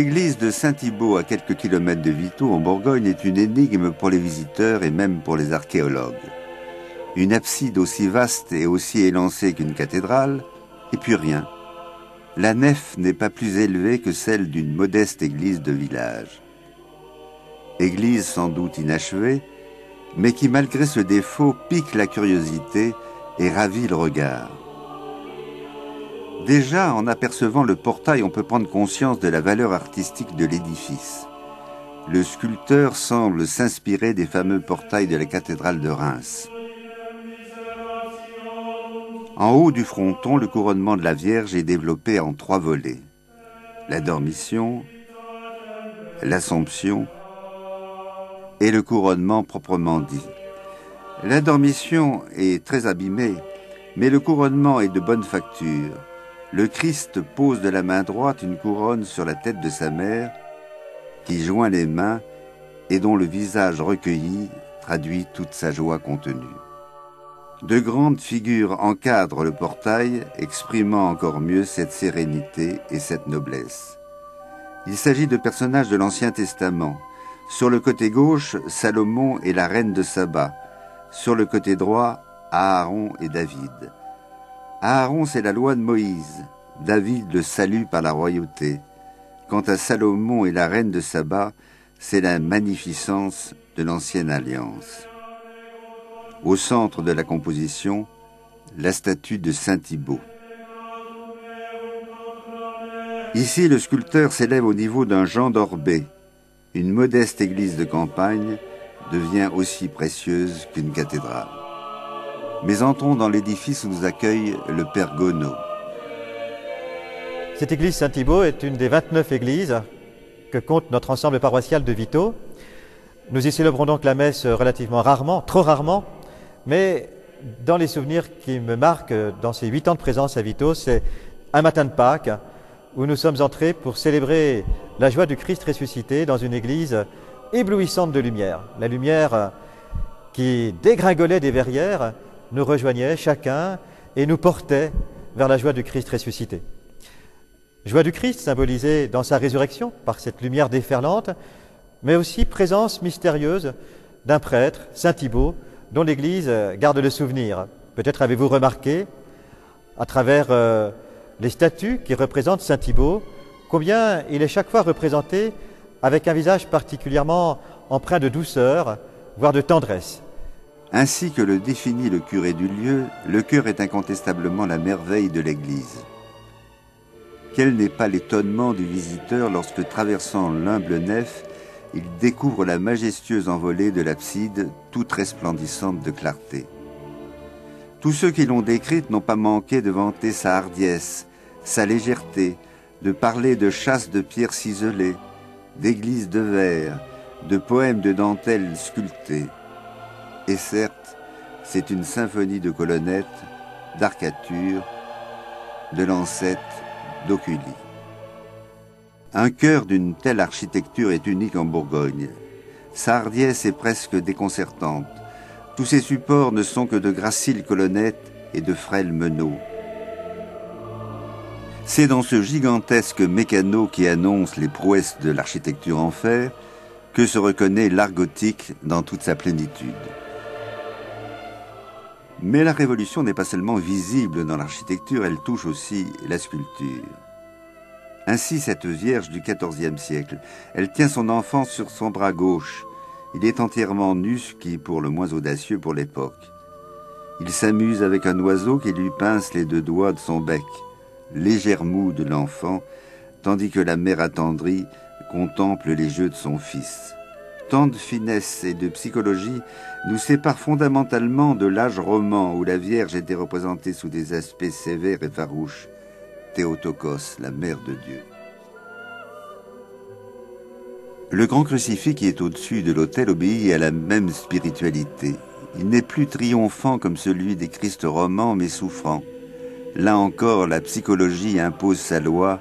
L'église de Saint-Thibaut, à quelques kilomètres de Vito, en Bourgogne, est une énigme pour les visiteurs et même pour les archéologues. Une abside aussi vaste et aussi élancée qu'une cathédrale, et puis rien. La nef n'est pas plus élevée que celle d'une modeste église de village. Église sans doute inachevée, mais qui malgré ce défaut pique la curiosité et ravit le regard. Déjà, en apercevant le portail, on peut prendre conscience de la valeur artistique de l'édifice. Le sculpteur semble s'inspirer des fameux portails de la cathédrale de Reims. En haut du fronton, le couronnement de la Vierge est développé en 3 volets. La Dormition, l'Assomption et le couronnement proprement dit. La Dormition est très abîmée, mais le couronnement est de bonne facture. Le Christ pose de la main droite une couronne sur la tête de sa mère, qui joint les mains et dont le visage recueilli traduit toute sa joie contenue. De grandes figures encadrent le portail, exprimant encore mieux cette sérénité et cette noblesse. Il s'agit de personnages de l'Ancien Testament. Sur le côté gauche, Salomon et la reine de Saba. Sur le côté droit, Aaron et David. Aaron, c'est la loi de Moïse. David, le salut par la royauté. Quant à Salomon et la reine de Saba, c'est la magnificence de l'Ancienne Alliance. Au centre de la composition, la statue de Saint-Thibaut. Ici, le sculpteur s'élève au niveau d'un Jean d'Orbais. Une modeste église de campagne devient aussi précieuse qu'une cathédrale. Mais entrons dans l'édifice où nous accueille le père Gonod. Cette église Saint-Thibaut est une des 29 églises que compte notre ensemble paroissial de Vito. Nous y célébrons donc la messe relativement rarement, trop rarement, mais dans les souvenirs qui me marquent dans ces 8 ans de présence à Vito, c'est un matin de Pâques où nous sommes entrés pour célébrer la joie du Christ ressuscité dans une église éblouissante de lumière. La lumière qui dégringolait des verrières nous rejoignait chacun et nous portait vers la joie du Christ ressuscité. Joie du Christ symbolisée dans sa résurrection par cette lumière déferlante, mais aussi présence mystérieuse d'un prêtre, Saint Thibaut, dont l'Église garde le souvenir. Peut-être avez-vous remarqué, à travers les statues qui représentent Saint Thibaut, combien il est chaque fois représenté avec un visage particulièrement empreint de douceur, voire de tendresse. Ainsi que le définit le curé du lieu, le chœur est incontestablement la merveille de l'Église. Quel n'est pas l'étonnement du visiteur lorsque, traversant l'humble nef, il découvre la majestueuse envolée de l'abside, toute resplendissante de clarté. Tous ceux qui l'ont décrite n'ont pas manqué de vanter sa hardiesse, sa légèreté, de parler de chasses de pierres ciselées, d'églises de verre, de poèmes de dentelles sculptées. Et certes, c'est une symphonie de colonnettes, d'arcatures, de lancettes, d'oculi. Un chœur d'une telle architecture est unique en Bourgogne. Sa hardiesse est presque déconcertante. Tous ses supports ne sont que de graciles colonnettes et de frêles meneaux. C'est dans ce gigantesque mécano qui annonce les prouesses de l'architecture en fer que se reconnaît l'art gothique dans toute sa plénitude. Mais la révolution n'est pas seulement visible dans l'architecture, elle touche aussi la sculpture. Ainsi, cette Vierge du XIVe siècle, elle tient son enfant sur son bras gauche. Il est entièrement nu, ce qui est pour le moins audacieux pour l'époque. Il s'amuse avec un oiseau qui lui pince les 2 doigts de son bec, légère moue de l'enfant, tandis que la mère attendrie contemple les jeux de son fils. Tant de finesse et de psychologie nous séparent fondamentalement de l'âge roman où la Vierge était représentée sous des aspects sévères et farouches. Théotokos, la mère de Dieu. Le grand crucifix qui est au-dessus de l'autel obéit à la même spiritualité. Il n'est plus triomphant comme celui des Christ romans, mais souffrant. Là encore, la psychologie impose sa loi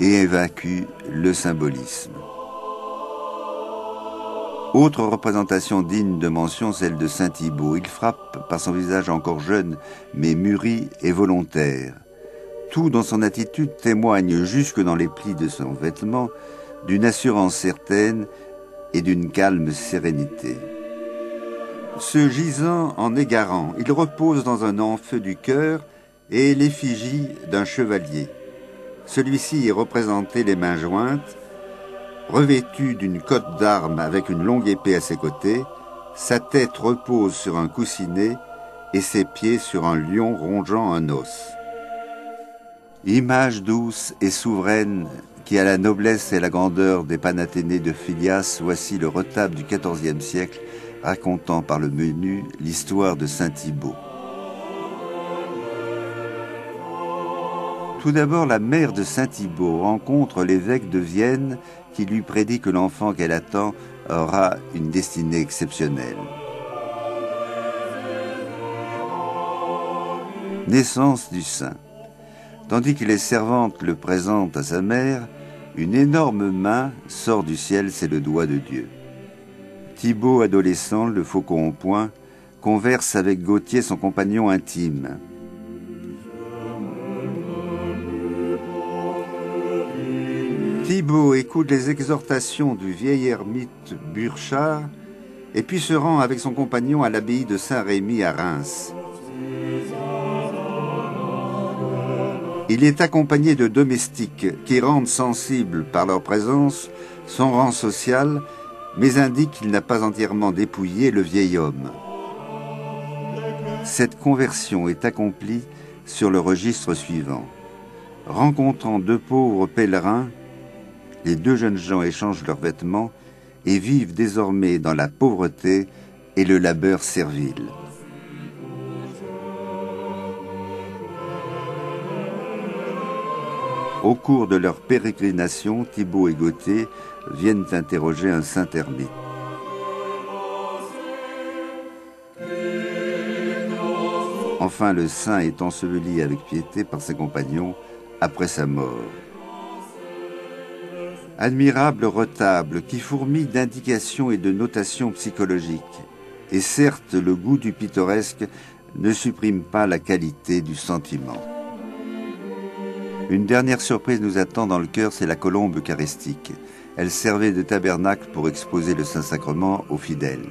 et évacue le symbolisme. Autre représentation digne de mention, celle de Saint Thibaut. Il frappe par son visage encore jeune, mais mûri et volontaire. Tout dans son attitude témoigne, jusque dans les plis de son vêtement, d'une assurance certaine et d'une calme sérénité. Se gisant en égarant, il repose dans un enfeu du cœur et l'effigie d'un chevalier. Celui-ci est représenté les mains jointes, revêtu d'une cotte d'armes avec une longue épée à ses côtés, sa tête repose sur un coussinet et ses pieds sur un lion rongeant un os. Image douce et souveraine qui a la noblesse et la grandeur des Panathénées de Phidias, voici le retable du XIVe siècle racontant par le menu l'histoire de saint Thibaut. Tout d'abord, la mère de saint Thibaut rencontre l'évêque de Vienne qui lui prédit que l'enfant qu'elle attend aura une destinée exceptionnelle. Naissance du saint. Tandis que les servantes le présentent à sa mère, une énorme main sort du ciel, c'est le doigt de Dieu. Thibaut, adolescent, le faucon au poing, converse avec Gauthier, son compagnon intime. Thibaut écoute les exhortations du vieil ermite Burchard et puis se rend avec son compagnon à l'abbaye de Saint-Rémy à Reims. Il est accompagné de domestiques qui rendent sensible par leur présence son rang social, mais indiquent qu'il n'a pas entièrement dépouillé le vieil homme. Cette conversion est accomplie sur le registre suivant. Rencontrant deux pauvres pèlerins, les deux jeunes gens échangent leurs vêtements et vivent désormais dans la pauvreté et le labeur servile. Au cours de leur pérégrination, Thibaut et Gauthier viennent interroger un saint ermite. Enfin, le saint est enseveli avec piété par ses compagnons après sa mort. Admirable retable qui fourmille d'indications et de notations psychologiques. Et certes, le goût du pittoresque ne supprime pas la qualité du sentiment. Une dernière surprise nous attend dans le chœur, c'est la colombe eucharistique. Elle servait de tabernacle pour exposer le Saint-Sacrement aux fidèles.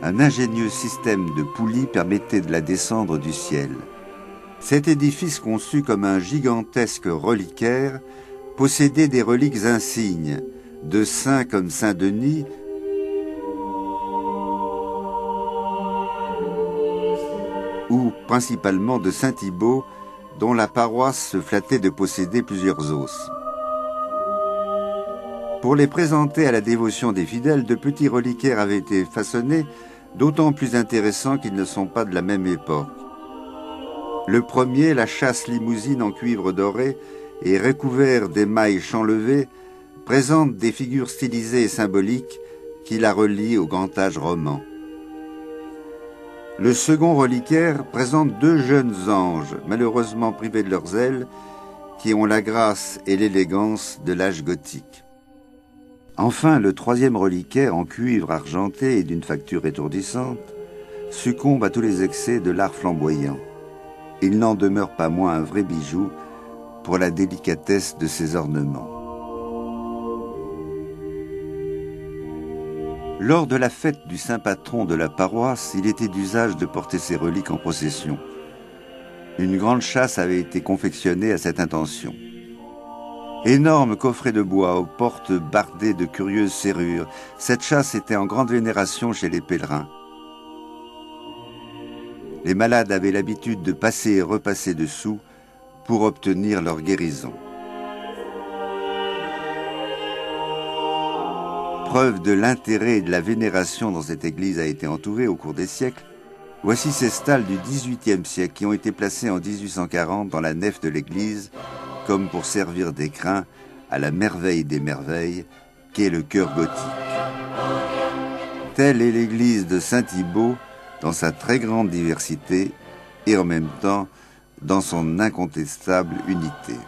Un ingénieux système de poulies permettait de la descendre du ciel. Cet édifice conçu comme un gigantesque reliquaire possédait des reliques insignes, de saints comme Saint-Denis, ou principalement de saint Thibaut, dont la paroisse se flattait de posséder plusieurs os. Pour les présenter à la dévotion des fidèles, de petits reliquaires avaient été façonnés, d'autant plus intéressants qu'ils ne sont pas de la même époque. Le premier, la chasse limousine en cuivre doré et recouvert d'émail chanlevé, présente des figures stylisées et symboliques qui la relient au grand âge roman. Le second reliquaire présente deux jeunes anges, malheureusement privés de leurs ailes, qui ont la grâce et l'élégance de l'âge gothique. Enfin, le troisième reliquaire en cuivre argenté et d'une facture étourdissante succombe à tous les excès de l'art flamboyant. Il n'en demeure pas moins un vrai bijou pour la délicatesse de ses ornements. Lors de la fête du saint patron de la paroisse, il était d'usage de porter ces reliques en procession. Une grande chasse avait été confectionnée à cette intention. Énorme coffret de bois aux portes bardées de curieuses serrures, cette chasse était en grande vénération chez les pèlerins. Les malades avaient l'habitude de passer et repasser dessous pour obtenir leur guérison. Preuve de l'intérêt et de la vénération dont cette église a été entourée au cours des siècles, voici ces stalles du XVIIIe siècle qui ont été placées en 1840 dans la nef de l'église comme pour servir d'écrin à la merveille des merveilles qu'est le chœur gothique. Telle est l'église de saint Thibaut dans sa très grande diversité et en même temps dans son incontestable unité.